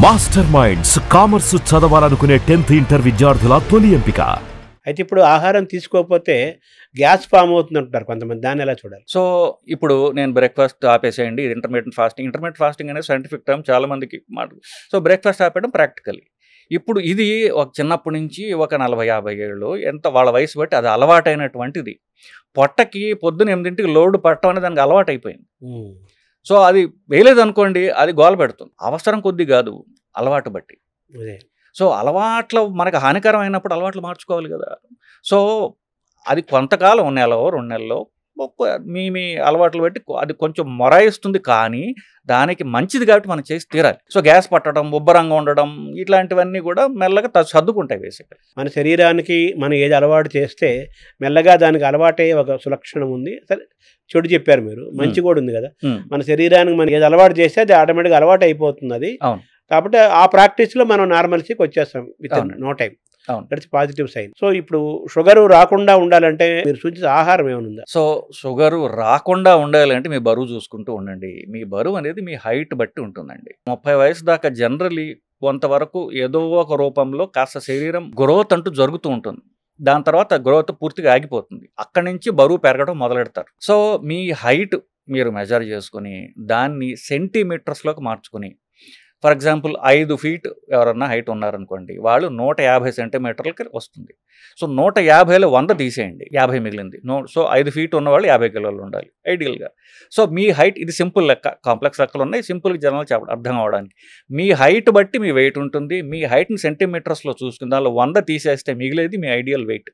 Master minds commerce చదవాలనుకునే 10th inter విద్యార్థుల తొలి ఎంపిక. అయితే ఇప్పుడు ఆహారం తీసుకోకపోతే గ్యాస్ ఫామ్ అవుతుందంటారు కొంతమంది, దాన్ని ఎలా చూడాలి? సో ఇప్పుడు నేను బ్రేక్ఫాస్ట్ ఆపేసేయండి, ఇది ఇంటర్మీడియట్ ఫాస్టింగ్ అనేది సైంటిఫిక్ టర్మ్, చాలా మందికి మాట. సో బ్రేక్ఫాస్ట్ ఆపేయడం ప్రాక్టికల్లీ. ఇప్పుడు ఇది ఒక చిన్నప్పటి నుంచి ఒక 40-50 ఏళ్ళు ఎంత వాళ్ళ వయసు బట్టి అది అలవాటైనటువంటిది. పొట్టకి పొద్దున 8ంటికి లోడ్ పట్టడం అనేది దానికి అలవాటు అయిపోయింది. సో అది వేయలేదనుకోండి, అది గోల పెడుతుంది. అవసరం కొద్ది కాదు, అలవాటు బట్టి. సో అలవాట్లు మనకు హానికరం అయినప్పుడు అలవాట్లు మార్చుకోవాలి కదా. సో అది కొంతకాలం నెలలో 2 నెలల్లో మీ అలవాట్లు బట్టి అది కొంచెం మొరాయిస్తుంది, కానీ దానికి మంచిది కాబట్టి మనం చేసి తీరాలి. సో గ్యాస్ పట్టడం, ఉబ్బరంగా ఉండడం, ఇట్లాంటివన్నీ కూడా మెల్లగా సర్దుకుంటాయి. బేసిక్గా మన శరీరానికి మనం ఏది అలవాటు చేస్తే మెల్లగా దానికి అలవాటే ఒక సులక్షణం ఉంది. సరే, చెడు చెప్పారు మీరు, మంచి కూడా ఉంది కదా. మన శరీరానికి మనం ఏది అలవాటు చేస్తే అది ఆటోమేటిక్గా అలవాటు అయిపోతుంది. అది కాబట్టి ఆ ప్రాక్టీస్లో మనం నార్మల్సీకి వచ్చేస్తాం with no time. That's positive sign. So ఇప్పుడు షుగర్ రాకుండా ఉండాలంటే మీరు సూచించే ఆహారం ఏమైనా ఉందా? సో షుగర్ రాకుండా ఉండాలంటే మీ బరువు చూసుకుంటూ ఉండండి. మీ బరువు అనేది మీ హైట్ బట్టి ఉంటుందండి. 30 వయసు దాకా జనరలీ కొంతవరకు ఏదో ఒక రూపంలో కాస్త శరీరం గ్రోత్ అంటూ జరుగుతూ ఉంటుంది. దాని తర్వాత గ్రోత్ పూర్తిగా ఆగిపోతుంది. అక్కడి నుంచి బరువు పెరగడం మొదలెడతారు. సో మీ హైట్ మీరు మెజర్ చేసుకుని దాన్ని సెంటీమీటర్స్లోకి మార్చుకుని, ఫర్ ఎగ్జాంపుల్ 5 ఫీట్ ఎవరన్నా హైట్ ఉన్నారనుకోండి, వాళ్ళు 150 సెంటీమీటర్లకి వస్తుంది. సో 150లో 100 తీసేయండి, 50 మిగిలింది. సో 5 ఫీట్ ఉన్నవాళ్ళు 50 కిలోలు ఉండాలి ఐడియల్గా. సో మీ హైట్, ఇది సింపుల్ లెక్క, కాంప్లెక్స్ లెక్కలు ఉన్నాయి, సింపుల్ జనరల్ చెప్పడం అర్థం అవ్వడానికి. మీ హైట్ బట్టి మీ వెయిట్ ఉంటుంది. మీ హైట్ని సెంటీమీటర్స్లో చూసుకుని దానిలో 100 తీసేస్తే మిగిలేది మీ ఐడియల్ వెయిట్.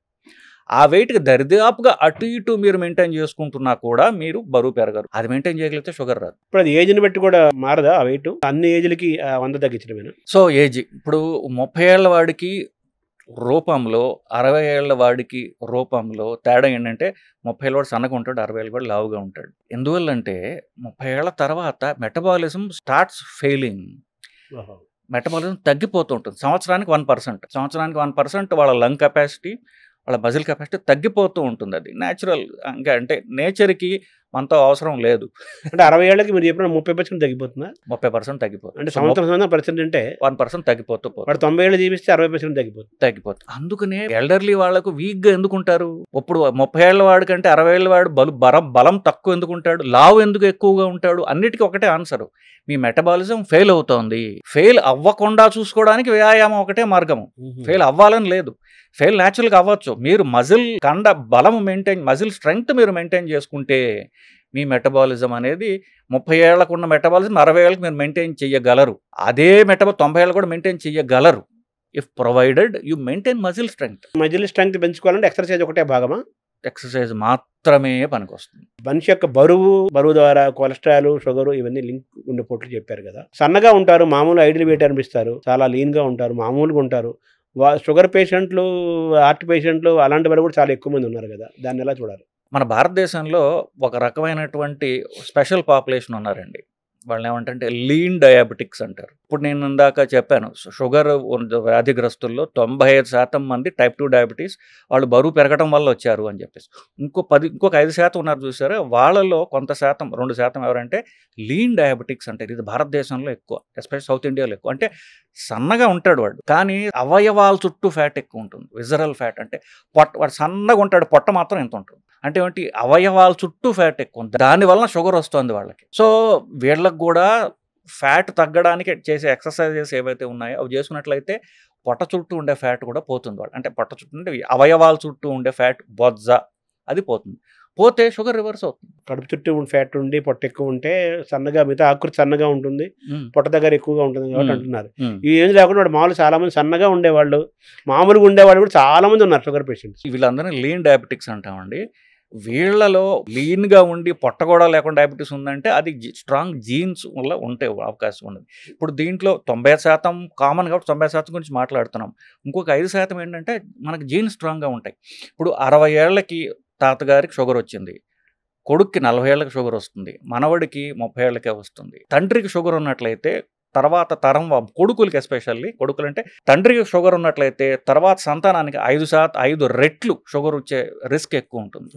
ఆ వెయిట్కి దరిదాపుగా అటు ఇటు మీరు మెయింటైన్ చేసుకుంటున్నా కూడా మీరు బరువు పెరగరు. అది మెయింటైన్ చేయగలిగితే షుగర్ రాదు. ఇప్పుడు అది ఏజ్ని బట్టి కూడా మారదా ఆ వెయిట్? అన్ని ఏజ్లకి 100 తగ్గించడమేనా? సో ఏజ్ ఇప్పుడు 30 ఏళ్ల వాడికి రూపంలో, 60 ఏళ్ల వాడికి రూపంలో తేడా ఏంటంటే, 30 ఏళ్ళ వాడు సన్నగా ఉంటాడు, 60 ఏళ్ళ వాడు లావుగా ఉంటాడు. ఎందువల్లంటే 30 ఏళ్ల తర్వాత మెటబాలిజం స్టార్ట్స్ ఫెయిలింగ్. మెటబాలిజం తగ్గిపోతూ ఉంటుంది. సంవత్సరానికి 1% వాళ్ళ లంగ్ కెపాసిటీ, వాళ్ళ మజిల్ కెపాసిటీ తగ్గిపోతూ ఉంటుంది. అది న్యాచురల్. ఇంకా అంటే నేచర్కి మనతో అవసరం లేదు. అంటే 60 ఏళ్ళకి మీరు చెప్పిన 30% తగ్గిపోతుందా? 30% తగ్గిపోతుంది. అంటే సంవత్సరం పర్సెంట్ అంటే 1% తగ్గిపోతూ పోతుంది. 90 ఏళ్ళు జీవిస్తే 60% తగ్గిపోతుంది. అందుకనే ఎల్డర్లీ వాళ్ళకు వీక్గా ఎందుకుంటారు? ఇప్పుడు 30 ఏళ్ల వాడి కంటే 60 ఏళ్ల వాడు బలం తక్కువ ఎందుకుంటాడు, లావు ఎందుకు ఎక్కువగా ఉంటాడు? అన్నిటికీ ఒకటే ఆన్సరు, మీ మెటబాలిజం ఫెయిల్ అవుతోంది. ఫెయిల్ అవ్వకుండా చూసుకోవడానికి వ్యాయామం ఒకటే మార్గము. ఫెయిల్ అవ్వాలని లేదు, ఫెయిల్ న్యాచురల్గా అవ్వచ్చు. మీరు మజిల్ స్ట్రెంగ్త్ మీరు మెయింటైన్ చేసుకుంటే మీ మెటబాలిజం అనేది 30 ఏళ్లకు ఉన్న మెటబాలిజం 60 ఏళ్ళకి మీరు మెయింటైన్ చేయగలరు. అదే 90 ఏళ్ళు కూడా మెయింటైన్ చేయగలరు, if provided you maintain muscle strength. Muscle strength పెంచుకోవాలంటే ఎక్సర్సైజ్ ఒకటే భాగమా? ఎక్సర్సైజ్ మాత్రమే పనికొస్తుంది. మనిషి యొక్క బరువు ద్వారా కొలెస్ట్రాల్, షుగర్ ఇవన్నీ లింక్ ఉండే పోట్లు చెప్పారు కదా. సన్నగా ఉంటారు, మామూలు ఐడియల్ వెయిట్ అనిపిస్తారు, చాలా లీన్గా ఉంటారు, మామూలుగా ఉంటారు. షుగర్ పేషెంట్లు, హార్ట్ పేషెంట్లు అలాంటి వాళ్ళు కూడా చాలా ఎక్కువ మంది ఉన్నారు కదా, దాన్ని ఎలా చూడాలి? మన భారతదేశంలో ఒక రకమైనటువంటి స్పెషల్ పాపులేషన్ ఉన్నారండి. వాళ్ళని ఏమంటే లీన్ డయాబెటిక్స్ అంటారు. ఇప్పుడు నేను ఇందాక చెప్పాను, షుగర్ వ్యాధిగ్రస్తుల్లో 95% మంది టైప్ 2 డయాబెటీస్ వాళ్ళు బరువు పెరగడం వల్ల వచ్చారు అని చెప్పేసి. ఇంకొక 5% ఉన్నారు చూసారా, వాళ్ళలో కొంత శాతం, 2% ఎవరంటే లీన్ డయాబెటిక్స్ అంటారు. ఇది భారతదేశంలో ఎక్కువ, ఎస్పెషల్ సౌత్ ఇండియాలో ఎక్కువ. అంటే సన్నగా ఉంటాడు వాడు, కానీ అవయవాల చుట్టూ ఫ్యాట్ ఎక్కువ ఉంటుంది. విజరల్ ఫ్యాట్ అంటే వాడు సన్నగా ఉంటాడు, పొట్ట మాత్రం ఎంత ఉంటుంది అంటే ఏంటి, అవయవాల చుట్టూ ఫ్యాట్ ఎక్కువ ఉంది, దానివల్ల షుగర్ వస్తుంది వాళ్ళకి. సో వీళ్ళకి కూడా ఫ్యాట్ తగ్గడానికి చేసే ఎక్సర్సైజెస్ ఏవైతే ఉన్నాయో అవి చేసుకున్నట్లయితే పొట్ట చుట్టూ ఉండే ఫ్యాట్ కూడా పోతుంది. వాళ్ళు అంటే పొట్ట చుట్టూ ఉండే అవయవాల చుట్టూ ఉండే ఫ్యాట్, బొజ్జ, అది పోతుంది. పోతే షుగర్ రివర్స్ అవుతుంది. కడుపు చుట్టూ ఫ్యాట్ ఉండి పొట్ట ఎక్కువ ఉంటే సన్నగా, మిగతా ఆకృతి సన్నగా ఉంటుంది, పొట్ట దగ్గర ఎక్కువగా ఉంటుంది కాబట్టి అంటున్నారు. ఈ ఏం లేకుండా వాడు మామూలు చాలా మంది సన్నగా ఉండేవాళ్ళు, మామూలుగా ఉండేవాళ్ళు కూడా చాలా మంది ఉన్నారు షుగర్ పేషెంట్స్. వీళ్ళందరినీ లీన్ డయాబెటిక్స్ అంటామండి. వీళ్ళలో లీన్గా ఉండి పొట్ట కూడా లేకుండా డయాబెటీస్ ఉందంటే అది స్ట్రాంగ్ జీన్స్ వల్ల ఉంటే అవకాశం ఉన్నది. ఇప్పుడు దీంట్లో 90% కామన్ కాబట్టి 90% గురించి మాట్లాడుతున్నాం. ఇంకొక 5% ఏంటంటే మనకు జీన్స్ స్ట్రాంగ్గా ఉంటాయి. ఇప్పుడు 60 ఏళ్ళకి తాతగారికి షుగర్ వచ్చింది, కొడుక్కి 40 ఏళ్ళకి షుగర్ వస్తుంది, మనవడికి 30 ఏళ్ళకే వస్తుంది. తండ్రికి షుగర్ ఉన్నట్లయితే తర్వాత తరం కొడుకులకి ఎస్పెషల్లీ కొడుకులు అంటే తండ్రికి షుగర్ ఉన్నట్లయితే తర్వాత సంతానానికి 5 రెట్లు షుగర్ వచ్చే రిస్క్ ఎక్కువ ఉంటుంది.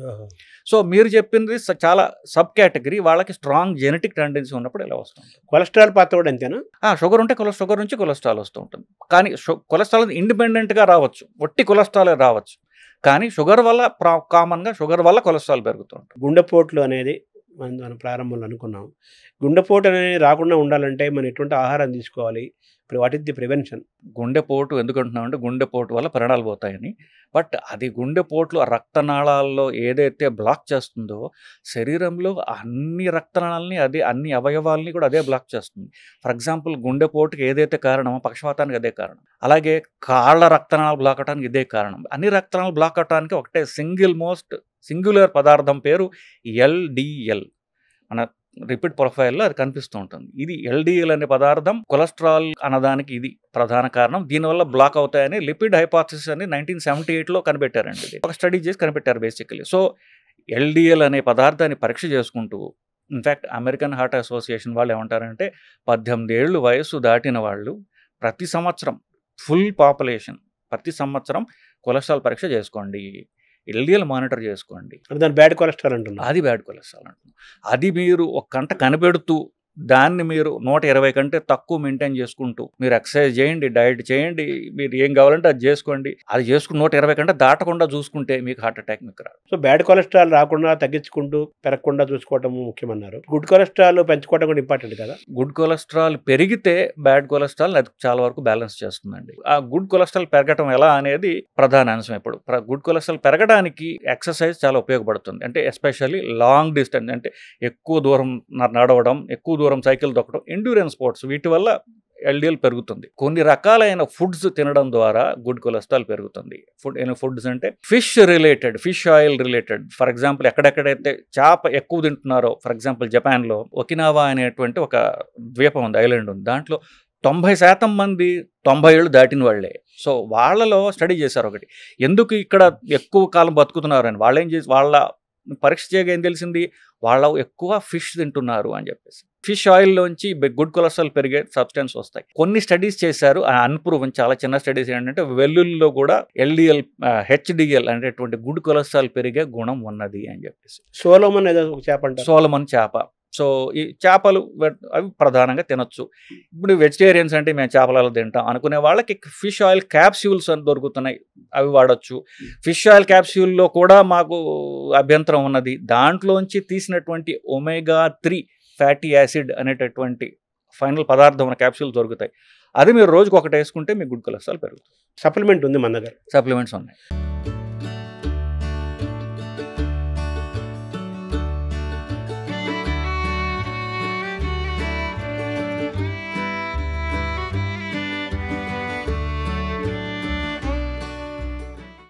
సో మీరు చెప్పింది చాలా సబ్ కేటగిరీ, వాళ్ళకి స్ట్రాంగ్ జెనెటిక్ టెండెన్సీ ఉన్నప్పుడు ఇలా వస్తుంది. కొలెస్ట్రాల్ పాత్ర కూడా అంతేనా? షుగర్ ఉంటే షుగర్ నుంచి కొలెస్ట్రాల్ వస్తూ ఉంటుంది. కానీ కొలెస్ట్రాల్ ఇండిపెండెంట్గా రావచ్చు, ఒట్టి కొలెస్ట్రాల్ రావచ్చు. కానీ షుగర్ వల్ల కామన్గా షుగర్ వల్ల కొలెస్ట్రాల్ పెరుగుతూ ఉంటుంది. గుండెపోట్లు అనేది మనం ప్రారంభంలో అనుకున్నాం. గుండెపోటు అనేది రాకుండా ఉండాలంటే మనం ఎటువంటి ఆహారం తీసుకోవాలి? What is the prevention? గుండెపోటు ఎందుకు అంటున్నామంటే గుండెపోటు వల్ల ప్రాణాలు పోతాయని. బట్ అది గుండెపోట్లు రక్తనాళాల్లో ఏదైతే బ్లాక్ చేస్తుందో శరీరంలో అన్ని రక్తనాళాలని అన్ని అవయవాల్ని కూడా అదే బ్లాక్ చేస్తుంది. ఫర్ ఎగ్జాంపుల్ గుండెపోటుకి ఏదైతే కారణమో పక్షవాతానికి అదే కారణం. అలాగే కాళ్ళ రక్తనాళాలు బ్లాక్ అవడానికి ఇదే కారణం. అన్ని రక్తనాళాలు బ్లాక్ అవడానికి ఒకటే సింగులర్ పదార్థం పేరు LDL. మన రిపీట్ ప్రొఫైల్లో అది కనిపిస్తూ ఉంటుంది. ఇది LDL అనే పదార్థం కొలెస్ట్రాల్ అన్నదానికి ఇది ప్రధాన కారణం. దీనివల్ల బ్లాక్ అవుతాయని లిపిడ్ హైపోథసిస్ అని 1978లో కనిపెట్టారండి. ఇది ఒక స్టడీ చేసి కనిపెట్టారు బేసికలీ. సో LDL అనే పదార్థాన్ని పరీక్ష చేసుకుంటూ, ఇన్ఫ్యాక్ట్ అమెరికన్ హార్ట్ అసోసియేషన్ వాళ్ళు ఏమంటారంటే 18 ఏళ్ళు వయసు దాటిన వాళ్ళు ప్రతి సంవత్సరం ఫుల్ పాపులేషన్ ప్రతి సంవత్సరం కొలెస్ట్రాల్ పరీక్ష చేసుకోండి, LDL మానిటర్ చేసుకోండి. దాని బ్యాడ్ కొలెస్ట్రాల్ అంటున్నారు. అది బ్యాడ్ కొలెస్ట్రాల్ అంటున్నారు. అది మీరు ఒక గంట కనిపెడుతూ దాన్ని మీరు 120 కంటే తక్కువ మెయింటైన్ చేసుకుంటూ మీరు ఎక్సర్సైజ్ చేయండి, డైట్ చేయండి, మీరు ఏం కావాలంటే అది చేసుకోండి. అది చేసుకుని 120 కంటే దాటకుండా చూసుకుంటే మీకు హార్ట్ అటాక్ మీకు రాదు. సో బ్యాడ్ కొలెస్ట్రాల్ రాకుండా తగ్గించుకుంటూ పెరగకుండా చూసుకోవటం ముఖ్యమన్నారు. గుడ్ కొలెస్ట్రాల్ పెంచుకోవడం కూడా ఇంపార్టెంట్ కదా? గుడ్ కొలెస్ట్రాల్ పెరిగితే బ్యాడ్ కొలెస్ట్రాల్ అది చాలా వరకు బ్యాలెన్స్ చేస్తుందండి. ఆ గుడ్ కొలెస్ట్రాల్ పెరగటం ఎలా అనేది ప్రధాన అంశం. ఇప్పుడు గుడ్ కొలెస్ట్రాల్ పెరగడానికి ఎక్సర్సైజ్ చాలా ఉపయోగపడుతుంది. అంటే ఎస్పెషల్లీ లాంగ్ డిస్టెన్స్, అంటే ఎక్కువ దూరం నడవడం, ఎక్కువ దూరం సైకిల్ తొక్కడం, ఎండ్యూరెన్స్ స్పోర్ట్స్, వీటి వల్ల LDL పెరుగుతుంది. కొన్ని రకాలైన ఫుడ్స్ తినడం ద్వారా గుడ్ కొలెస్ట్రాల్ పెరుగుతుంది. ఫుడ్స్ అంటే fish oil related. For example ఎక్కడెక్కడైతే చేప ఎక్కువ తింటున్నారో, ఫర్ ఎగ్జాంపుల్ జపాన్లో ఒకినావా అనేటువంటి ఒక ద్వీపం ఉంది, ఐలాండ్ ఉంది. దాంట్లో 90% మంది 90 ఏళ్ళు దాటిన వాళ్ళే. సో వాళ్ళలో స్టడీ చేశారు ఒకటి, ఎందుకు ఇక్కడ ఎక్కువ కాలం బతుకుతున్నారు అని. వాళ్ళ పరీక్ష చేయగా ఏం తెలిసింది, వాళ్ళ ఎక్కువ ఫిష్ తింటున్నారు అని చెప్పేసి. ఫిష్ ఆయిల్లోంచి గుడ్ కొలెస్ట్రాల్ పెరిగే సబ్స్టెన్స్ వస్తాయి. కొన్ని స్టడీస్ చేశారు, అన్ప్రూవన్ చాలా చిన్న స్టడీస్ ఏంటంటే వెల్లుల్లిలో కూడా HDL అనేటువంటి గుడ్ కొలెస్ట్రాల్ పెరిగే గుణం ఉన్నది అని చెప్పేసి. సోలమన్ చేప. సో ఈ చేపలు అవి ప్రధానంగా తినొచ్చు. ఇప్పుడు వెజిటేరియన్స్ అంటే మేము చేపలలో తింటాం అనుకునే వాళ్ళకి ఫిష్ ఆయిల్ క్యాప్స్యూల్స్ అని దొరుకుతున్నాయి, అవి వాడచ్చు. ఫిష్ ఆయిల్ క్యాప్స్యూల్లో కూడా మాకు అభ్యంతరం ఉన్నది. దాంట్లోంచి తీసినటువంటి omega-3 ఫ్యాటీ యాసిడ్ అనేటటువంటి ఫైనల్ పదార్థం ఉన్న క్యాప్సూల్స్ దొరుకుతాయి. అది మీరు రోజుకు ఒకటి వేసుకుంటే మీకు గుడ్ కొలెస్ట్రాల్ పెరుగుతుంది. సప్లిమెంట్ ఉంది మన దగ్గర, సప్లిమెంట్స్ ఉన్నాయి.